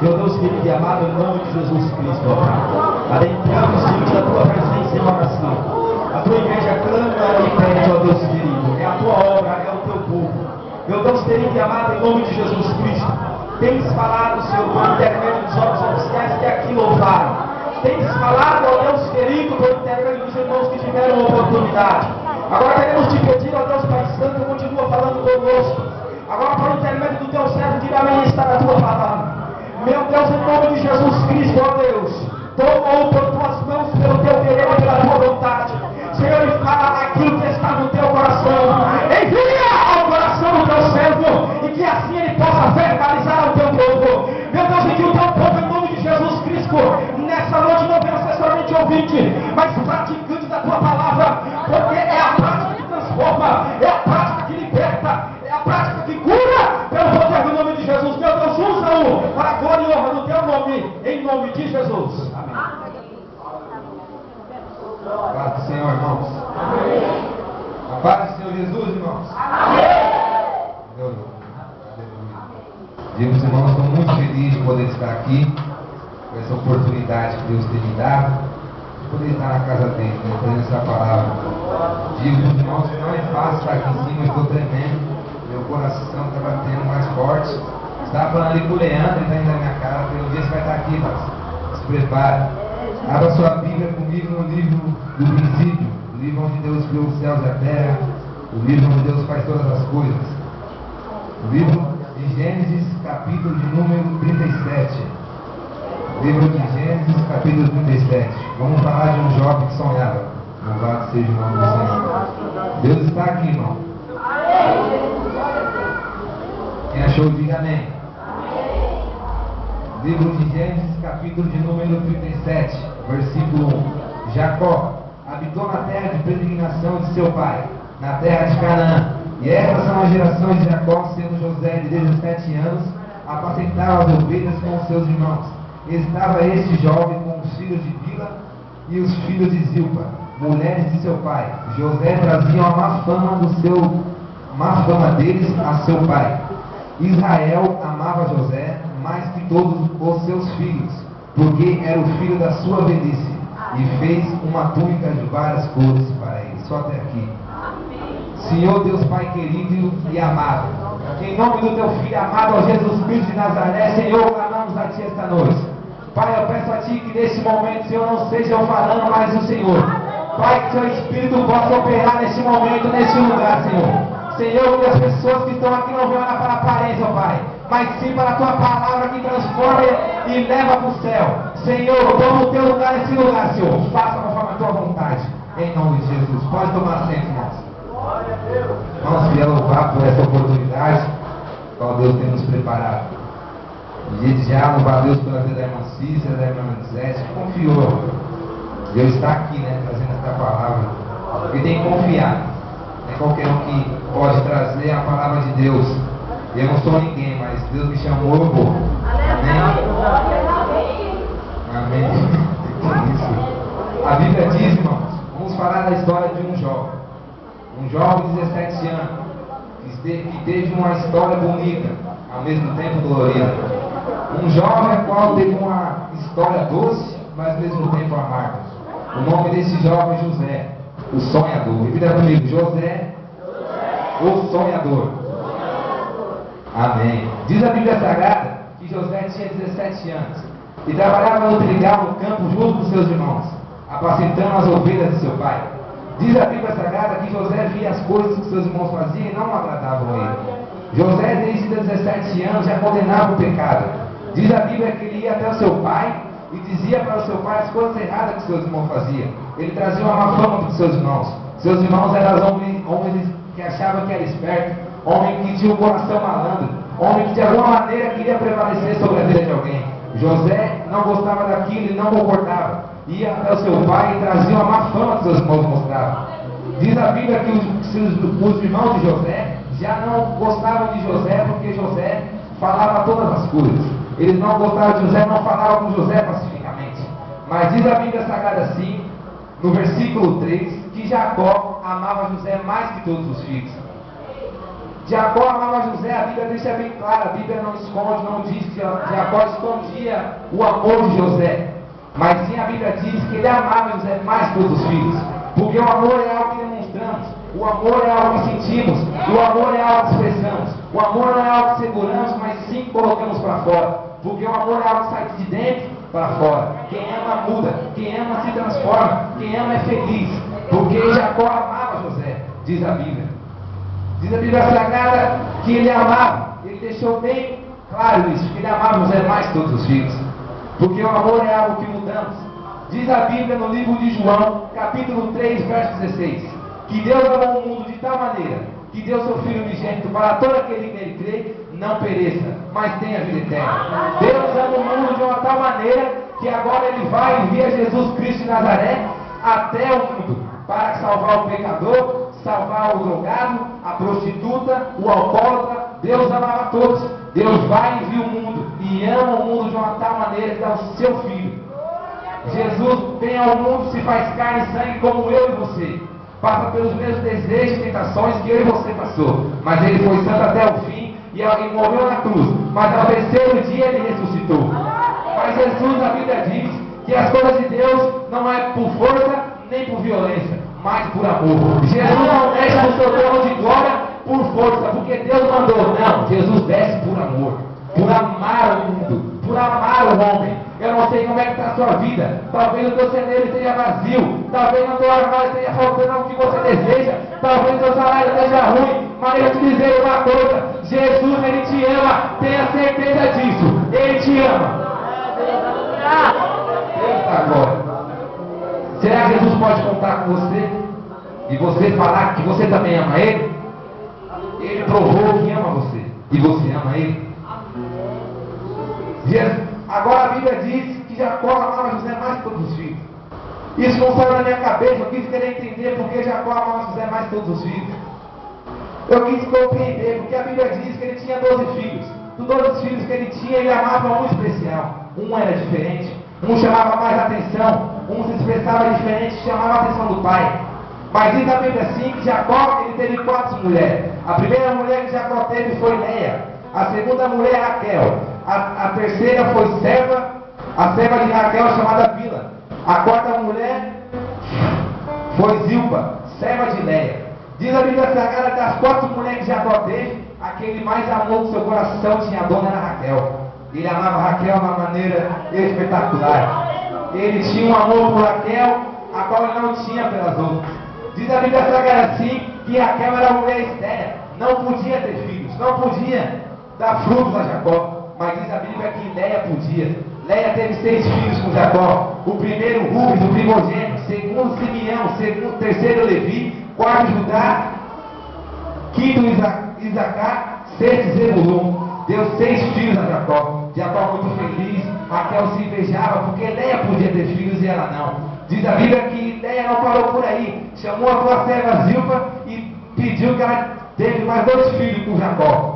Meu Deus querido e amado, em nome de Jesus Cristo, ó Pai, adentramos diante da Tua presença em oração. A Tua igreja clama e pede, ó Deus querido, é a Tua obra, é o Teu povo. Meu Deus querido e amado, em nome de Jesus Cristo, tens falado, Senhor, por intermédio dos homens oficiais que aqui louvaram. Tens falado, ó Deus querido, por intermédio dos irmãos que tiveram oportunidade. Agora queremos te pedir, ó Deus Pai Santo, continua falando conosco. Agora, por intermédio do Teu servo, diga-me está na Tua palavra. Meu Deus, em nome de Jesus Cristo, ó Deus, toma-o por Tuas mãos, pelo Teu querer e pela Tua vontade. Senhor, e fala aquilo que está no Teu coração. Envia ao coração do Teu servo, e que assim ele possa verbalizar ao Teu povo. Meu Deus, e que o Teu povo, em nome de Jesus Cristo, nessa noite não venha ser somente ouvinte, mas praticante da Tua palavra, porque é a prática que transforma, é a prática que liberta, é a prática que cura, pelo poder do nome de Jesus. Meu Deus, usa-o para a glória e honra do Teu nome, em nome de Jesus. Amém. Paz do Senhor, irmãos. Amém. A paz do Senhor Jesus, irmãos. Amém. Digo aos irmãos, estou muito feliz de poder estar aqui, com essa oportunidade que Deus tem me dado, de poder estar na casa dele, trazendo essa palavra. Digo aos irmãos que não é fácil estar aqui em cima, eu estou tremendo, meu coração está batendo mais forte. Estava falando ali com o Leandro, ele está indo na minha cara, pelo dia você vai estar aqui, mas se prepare. Abra sua Bíblia comigo no livro do princípio, o livro onde Deus criou os céus e a terra, o livro onde Deus faz todas as coisas. O livro de Gênesis, capítulo de número 37. Livro de Gênesis, capítulo 37. Vamos falar de um jovem que sonhava. Louvado seja o nome do Senhor. Deus está aqui, irmão. Quem achou, diga amém. Livro de Gênesis, capítulo de número 37, versículo 1. Jacó habitou na terra de peregrinação de seu pai, na terra de Canaã. E estas são as gerações de Jacó, sendo José de 17 anos, apacentava as ovelhas com os seus irmãos. Estava este jovem com os filhos de Bila e os filhos de Zilpa, mulheres de seu pai. José trazia a má fama deles a seu pai. Israel amava José mais que todos os seus filhos, porque era o filho da sua velhice, e fez uma túnica de várias cores para ele. Só até aqui. Senhor Deus Pai querido e amado, em nome do Teu Filho amado, ó Jesus Cristo de Nazaré, Senhor, clamamos a Ti esta noite. Pai, eu peço a Ti que nesse momento, Senhor, não seja eu falando, mas o Senhor. Pai, que Seu Espírito possa operar nesse momento, nesse lugar, Senhor. Senhor, que as pessoas que estão aqui não venham olhar para a aparência, ó Pai, mas sim para a Tua palavra que transforma e leva para o céu. Senhor, toma o Teu lugar nesse lugar, Senhor. Faça conforme a Tua vontade, em nome de Jesus. Pode tomar assento, irmãos. Vamos querer louvar por essa oportunidade qual Deus tem nos preparado. Desde já louvar a Deus pela vida da irmã Cícera, da irmã Elisete, que confiou. Deus está aqui, né, trazendo essa palavra. Porque tem que confiar. Não é qualquer um que pode trazer a palavra de Deus. Eu não sou ninguém, mas Deus me chamou, eu vou. Amém? Amém. Isso. A Bíblia diz, irmãos, vamos falar da história de um jovem. Um jovem de 17 anos, que teve uma história bonita, ao mesmo tempo dolorida. Um jovem qual teve uma história doce, mas ao mesmo tempo amarga. O nome desse jovem é José, o sonhador. Repita comigo, José, o sonhador. Amém. Diz a Bíblia Sagrada que José tinha 17 anos e trabalhava no trigal no campo junto com seus irmãos, apacentando as ovelhas de seu pai. Diz a Bíblia Sagrada que José via as coisas que seus irmãos faziam e não agradavam a ele. José, desde 17 anos, já condenava o pecado. Diz a Bíblia que ele ia até o seu pai e dizia para o seu pai as coisas erradas que seus irmãos faziam. Ele trazia uma má fama para os seus irmãos. Seus irmãos eram homens que achavam que era esperto, homem que tinha um coração malandro, homem que de alguma maneira queria prevalecer sobre a vida de alguém. José não gostava daquilo e não concordava. Ia até o seu pai e trazia uma má fama que seus irmãos mostravam. Diz a Bíblia que os irmãos de José já não gostavam de José porque José falava todas as coisas. Eles não gostavam de José, não falavam com José pacificamente. Mas diz a Bíblia Sagrada assim, no versículo 3, que Jacó amava José mais que todos os filhos. Jacó amava José, a Bíblia deixa bem claro, a Bíblia não esconde, não diz que Jacó escondia o amor de José. Mas sim a Bíblia diz que ele amava José mais que todos os filhos. Porque o amor é algo que demonstramos, o amor é algo que sentimos, o amor é algo que expressamos, o amor não é algo que seguramos, mas sim colocamos para fora. Porque o amor é algo que sai de dentro para fora. Quem ama muda, quem ama se transforma, quem ama é feliz. Porque Jacó amava José, diz a Bíblia. Diz a Bíblia Sagrada que ele amava, ele deixou bem claro isso, que ele amava José mais que todos os filhos. Porque o amor é algo que mudamos. Diz a Bíblia no livro de João, capítulo 3, verso 16, que Deus amou o mundo de tal maneira que deu seu Filho unigênito para todo aquele que nele crê, não pereça, mas tenha vida eterna. Deus ama o mundo de uma tal maneira que agora ele vai enviar Jesus Cristo de Nazaré até o mundo para salvar o pecador, salvar o drogado, a prostituta, o alcoólatra. Deus amava todos. Deus vai e envia o mundo e ama o mundo de uma tal maneira que dá o seu Filho. Jesus vem ao mundo, se faz carne e sangue como eu e você. Passa pelos mesmos desejos e tentações que eu e você passou. Mas ele foi santo até o fim e morreu na cruz. Mas ao terceiro dia ele ressuscitou. Mas Jesus, a Bíblia diz que as coisas de Deus não é por força nem por violência, mas por amor. Jesus não desce do seu trono de glória por força, porque Deus mandou. Não, Jesus desce por amor, por amar o mundo, por amar o homem. Eu não sei como é que está a sua vida. Talvez o teu celeiro esteja vazio. Talvez no teu armário esteja faltando o que você deseja. Talvez o teu salário esteja ruim. Mas eu te dizer uma coisa: Jesus, ele te ama. Tenha certeza disso. Ele te ama. Eita agora. Será que Jesus pode contar com você? E você falar que você também ama Ele? Ele provou que ama você. E você ama Ele? Agora a Bíblia diz que Jacó amava José mais que todos os filhos. Isso não saiu da minha cabeça. Eu quis querer entender por que Jacó amava José mais que todos os filhos. Eu quis compreender porque a Bíblia diz que ele tinha 12 filhos. Dos 12 filhos que ele tinha, ele amava um especial. Um era diferente, um chamava mais atenção, um se expressava diferente, chamava a atenção do pai. Mas diz a Bíblia assim que Jacó, ele teve 4 mulheres. A primeira mulher que Jacó teve foi Leia. A segunda mulher, Raquel. A terceira foi serva, a serva de Raquel chamada Bila. A quarta mulher foi Zilpa, serva de Leia. Diz a Bíblia Sagrada que das 4 mulheres que Jacó teve, aquele mais amor do seu coração tinha a dona era Raquel. Ele amava Raquel de uma maneira espetacular. Ele tinha um amor por Raquel, a qual ele não tinha pelas outras. Diz a Bíblia Sagrada assim que Raquel era uma mulher estéril, não podia ter filhos, não podia dar frutos a Jacó. Mas diz a Bíblia que Leia podia. Leia teve 6 filhos com Jacó. O primeiro Rubens, o primogênito. Segundo Simeão. Terceiro Levi. Quarto Judá. Quinto Isacar. Sexto Zebulon. Deu 6 filhos a Jacó. Jacó muito feliz. Raquel se invejava porque Leia podia ter filhos e ela não. Diz a Bíblia que Leia não parou por aí. Chamou a sua serva Zilpa e pediu que ela teve mais 2 filhos com Jacó.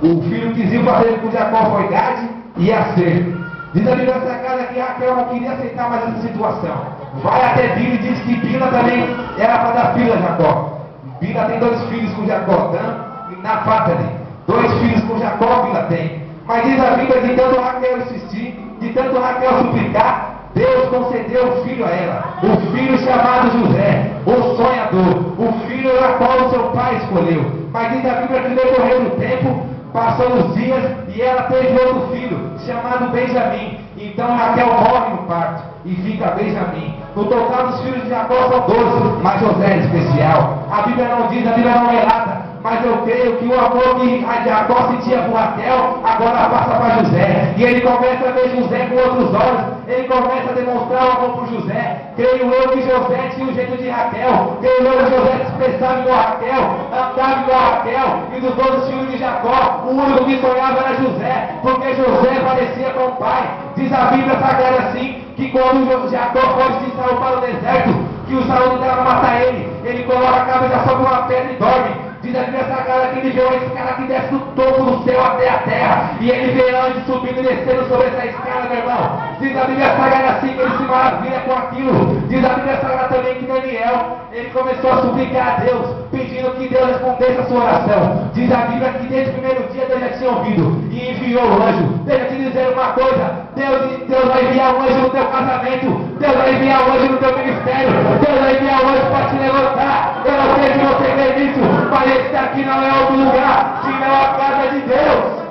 O filho que Zilpa teve com Jacó foi Gade e Aser. Diz a Bíblia Sagrada que Raquel não queria aceitar mais essa situação. Vai até Bila e diz que Bila também era para dar filho a Jacó. Bila tem 2 filhos com Jacó, Dan e Naphtali. 2 filhos com Jacó, Bila tem. Mas diz a Bíblia que de tanto Raquel insistir, de tanto Raquel suplicar, Deus concedeu o filho a ela. O filho chamado José, o sonhador. O filho a qual o seu pai escolheu. Mas diz a Bíblia que decorreu do tempo, passou os dias e ela teve outro filho, chamado Benjamim. Então Raquel morre no parto e fica Benjamim. No total dos filhos de Jacó são 12, mas José é especial. A Bíblia não diz, a Bíblia não relata, mas eu creio que o amor que Jacó sentia por Raquel agora passa para José. E ele começa a ver José com outros olhos. Ele começa a demonstrar o amor por José. Creio eu que José tinha o jeito de Raquel. Creio eu que José se expressava igual a Raquel, andava igual a Raquel. E dos 12 filhos de Jacó, o único que sonhava era José, porque José parecia com o pai. Diz a Bíblia Sagrada assim, que quando Jacó pode se Saul para o deserto, que o Saul tentava matar ele coloca a cabeça sobre uma pedra e dorme. Diz a Bíblia Sagrada que ele vê uma escada que desce do topo do céu até a terra. E ele vê anjos subindo e descendo sobre essa escada, meu irmão. Diz a Bíblia Sagrada assim que ele se maravilha com aquilo. Diz a Bíblia Sagrada também que Daniel, ele começou a suplicar a Deus pedindo que Deus respondesse a sua oração. Diz a Bíblia que desde o primeiro dia Deus já tinha ouvido e enviou o anjo. Deixa eu te dizer uma coisa, Deus vai enviar um anjo no teu casamento, Deus vai enviar um anjo no teu ministério, Deus vai enviar um anjo para te levantar. Eu não sei se você crê nisso, mas esse aqui não é outro lugar, senão a casa de Deus.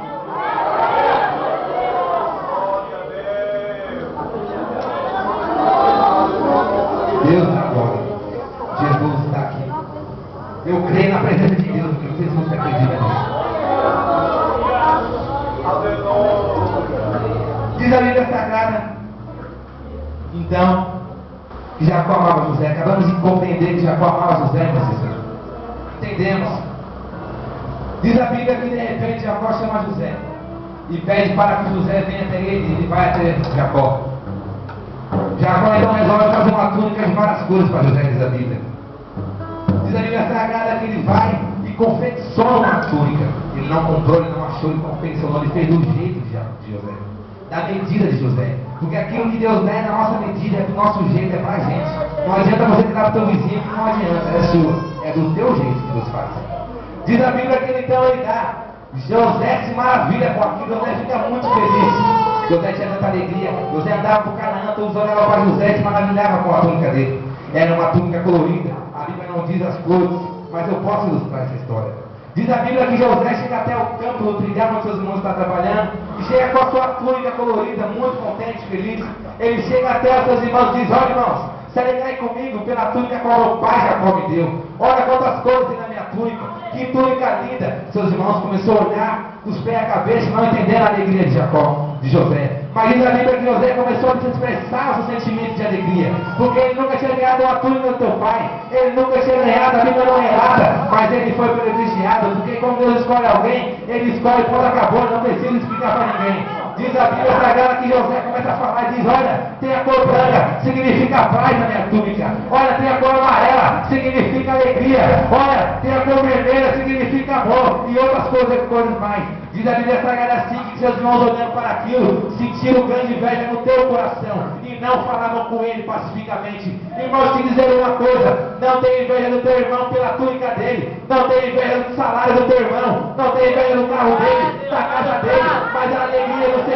Deus agora, Jesus está aqui. Eu creio na presença de Deus, porque não sei se você acredita nisso. Diz a Bíblia Sagrada, então, que Jacó amava José. Acabamos de compreender que Jacó amava José, meus irmãos. Entendemos. Diz a Bíblia que de repente Jacó chama José e pede para que José venha até ele, e ele vai até Jacó. Jacó então resolve fazer uma túnica de várias cores para José, diz a Bíblia. Diz a Bíblia Sagrada que ele vai e confecciona uma túnica. Ele não comprou, ele não achou, ele confeccionou, ele fez do jeito de José, da medida de José. Porque aquilo que Deus dá é na nossa medida, é do nosso jeito, é pra gente. Não adianta você dar para o teu vizinho, que não adianta, é sua, é do teu jeito que Deus faz. Diz a Bíblia que então ele dá. José se maravilha com aquilo, José fica muito feliz. José tinha tanta alegria, José andava por Canaã, todos olhavam para José e se maravilhavam com a túnica dele. Era uma túnica colorida, a Bíblia não diz as cores, mas eu posso ilustrar essa história. Diz a Bíblia que José chega até o campo do trigal onde seus irmãos estão trabalhando, e chega com a sua túnica colorida, muito contente, feliz. Ele chega até os seus irmãos e diz: olha, irmãos, se alegrem comigo pela túnica qual o pai Jacó me deu. Olha quantas cores tem na minha túnica, que túnica linda. Seus irmãos começaram a olhar dos pés à cabeça, não entendendo a alegria de Jacó, de José. Mas diz a Bíblia que José começou a expressar os seus sentimentos de alegria, porque ele nunca tinha ganhado uma túnica do teu pai, ele nunca tinha ganhado, a Bíblia não é errada, mas ele foi privilegiado, porque quando Deus escolhe alguém, ele escolhe quando acabou, não precisa explicar para ninguém. Diz a Bíblia Sagrada que José começa a falar e diz: olha, tem a cor branca, significa paz na minha túnica. Olha, tem a cor amarela, significa alegria. Olha, tem a cor vermelha, significa amor. E outras coisas mais. Diz a Bíblia Sagrada assim que seus irmãos olhando para aquilo, sentiram grande inveja no teu coração e não falavam com ele pacificamente. Irmãos, te dizer uma coisa: não tem inveja do teu irmão pela túnica dele, não tem inveja do salário do teu irmão, não tem inveja do carro dele, da casa dele, mas a alegria do Senhor.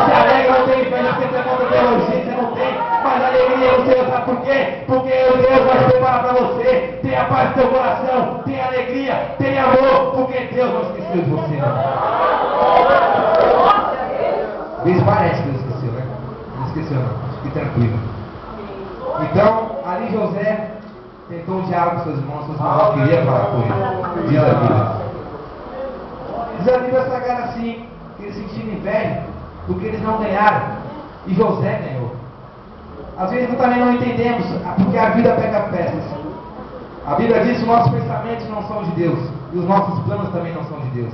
Se alegra, não tem inveja porque você conta teologia, você não tem, mas a alegria do Senhor, sabe por quê? Porque o Deus vai preparar para você. Tenha paz no teu coração, tenha alegria, tenha amor, porque Deus não esqueceu de você. Às vezes parece que Deus esqueceu, né? Não esqueceu não, fique tranquilo. Então, ali José tentou um diálogo com seus irmãos não queriam falar com ele. Diz a Bíblia. Diz a Bíblia Sagrada assim, que eles sentiram inveja porque eles não ganharam e José ganhou. Às vezes nós também não entendemos porque a vida pega peças. A Bíblia diz que os nossos pensamentos não são de Deus e os nossos planos também não são de Deus.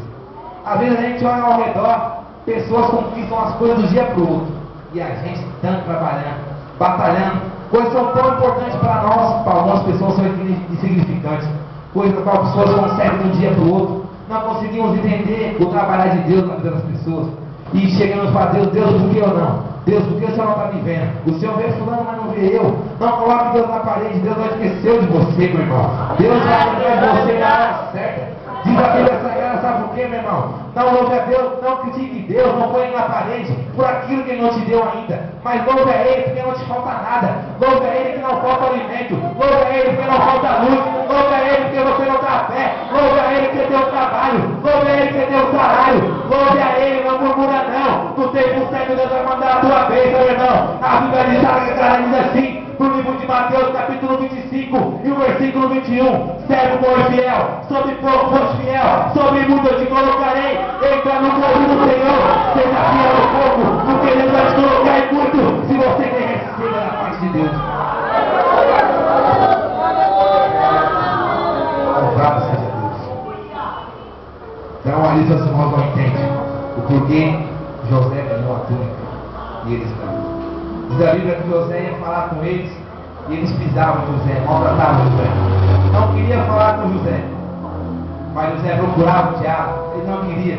Às vezes a gente olha ao redor, pessoas conquistam as coisas do dia para o outro e a gente está trabalhando, batalhando. Coisas são tão importantes para nós, para algumas pessoas são insignificantes. Coisas que as pessoas conseguem de um dia para o outro. Não conseguimos entender o trabalhar de Deus na vida das pessoas. E chegamos para Deus: Deus, por que eu não? Deus, por que o Senhor não está me vendo? O Senhor vê fulano, mas não vê eu. Não coloque Deus na parede, Deus não esqueceu de você, meu irmão. Deus vai lembrar de você na hora certa. Diz a Bíblia Sagrada, sabe por quê, meu irmão? Não louve a Deus, não critique Deus, não põe na parede por aquilo que Ele não te deu ainda. Mas louve a Ele porque não te falta nada. Louve a Ele que não falta alimento. Louve a Ele porque não falta luz. Louve a Ele porque você não está a pé. Louve a Ele que deu trabalho. Louve a Ele que deu salário. Louve a Ele, não murmura não. No tempo certo Deus vai mandar a tua bênção, meu irmão. A Bíblia diz assim, no livro de Mateus, capítulo 25 e o versículo 21: servo bom e fiel, sobre pouco foste fiel, sobre muito eu te colocarei. Entra no povo do Senhor, seja fiel no pouco, porque Deus vai te colocar em muito, se você quer receber da parte de Deus. Louvado seja Deus. Então ali seus irmãos não entendem o porquê José ganhou a túnica e eles não. Diz a Bíblia que José ia falar com eles e eles pisavam José, maltratavam José. Não queria falar com José, mas José procurava o diabo, ele não queria.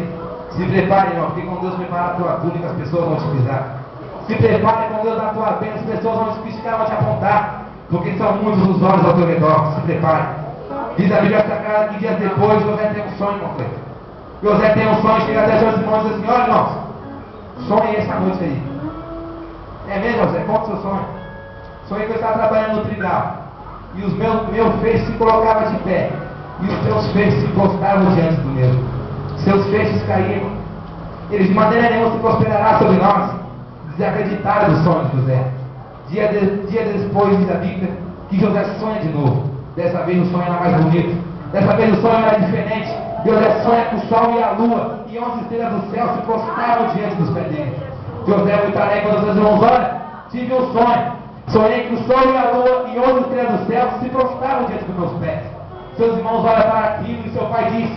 Se prepare, irmão, porque quando Deus prepara a tua túnica, as pessoas vão te pisar. Se prepare, quando Deus dá a tua bênção, as pessoas vão te criticar, vão te apontar, porque são muitos os olhos ao teu redor. Se prepare. Diz a Bíblia Sagrada que dias depois José tem um sonho, irmão Cleiton. José tem um sonho, chega até seus irmãos e diz assim: olha, irmãos, sonhe essa noite aí. É mesmo, José? Conta o seu sonho. Sonhei que eu estava trabalhando no trigal e os meu feixe se colocava de pé e os seus feixes se prostravam diante do meu. Seus feixes caíram. Eles de maneira nenhuma se prosperará sobre nós. Desacreditaram do sonho de José. Dia depois diz a Bíblia que José sonha de novo. Dessa vez o sonho era mais bonito. Dessa vez o sonho era diferente. José sonha que o sol e a lua e 11 estrelas do céu se prostravam diante dos pés dele. José é muito alegre quando os seus irmãos olham. Tive um sonho. Sonhei que o sol e a lua e 11 estrelas do céu se prostravam diante dos meus pés. Seus irmãos olham para aquilo e seu pai diz: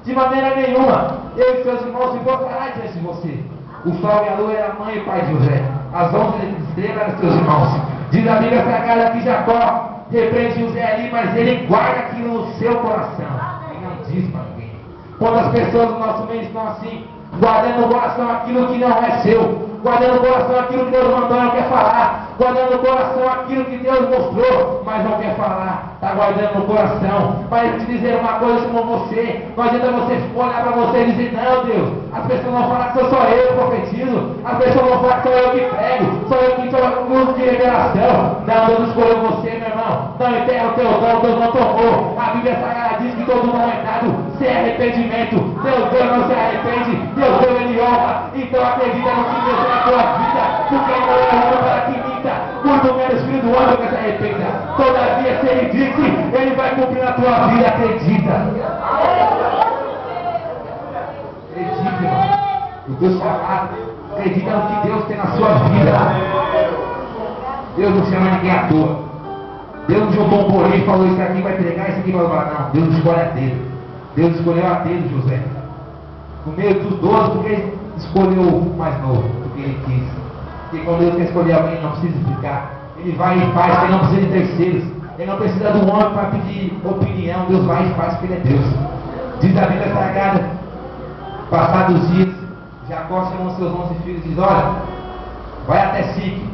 de maneira nenhuma, eu e seus irmãos se prostrarão diante de você. O sol e a lua eram a mãe e pai de José. As 11 estrelas eram seus irmãos. Diz a Bíblia Sagrada que Jacó repreende José ali, mas ele guarda aquilo no seu coração. Ele não diz para ninguém. Quantas pessoas no nosso meio estão assim, guardando no coração aquilo que não é seu, guardando no coração aquilo que Deus mandou e não quer falar, guardando no coração aquilo que Deus mostrou, mas não quer falar, está guardando no coração. Mas te dizer uma coisa como você, não adianta você olhar para você e dizer: não, Deus, as pessoas vão falar que sou só eu que profetizo, as pessoas vão falar que sou eu que prego, sou eu que sou o de revelação. Não, Deus escolheu você, meu irmão. Não enterra o teu dom, Deus não tomou. A Bíblia Sagrada diz que todo dom é dado sem arrependimento. Deus deu, não se arrepende, Deus deu, ele honra. Então acredita no que Deus tem na tua vida, porque ele não é homem para que minta, muito menos filho do homem que se arrependa. Todavia, se ele disse, ele vai cumprir na tua vida. Acredita. Acredita, irmão. O teu chamado. Acredita no que Deus tem na sua vida. Deus não chama ninguém à toa. Deus não jogou um porém e falou: isso aqui vai pregar, isso aqui vai levar. Não, Deus escolhe a dedo. Deus escolheu a dedo, José. No meio dos 12, porque ele escolheu o mais novo, porque ele quis. Porque quando Deus quer escolher alguém, ele não precisa explicar. Ele vai e faz, porque ele não precisa de terceiros. Ele não precisa do homem para pedir opinião. Deus vai e faz, porque ele é Deus. Diz a Bíblia Sagrada: passados os dias, Jacó chamou seus 11 filhos e diz: olha, vai até Sique.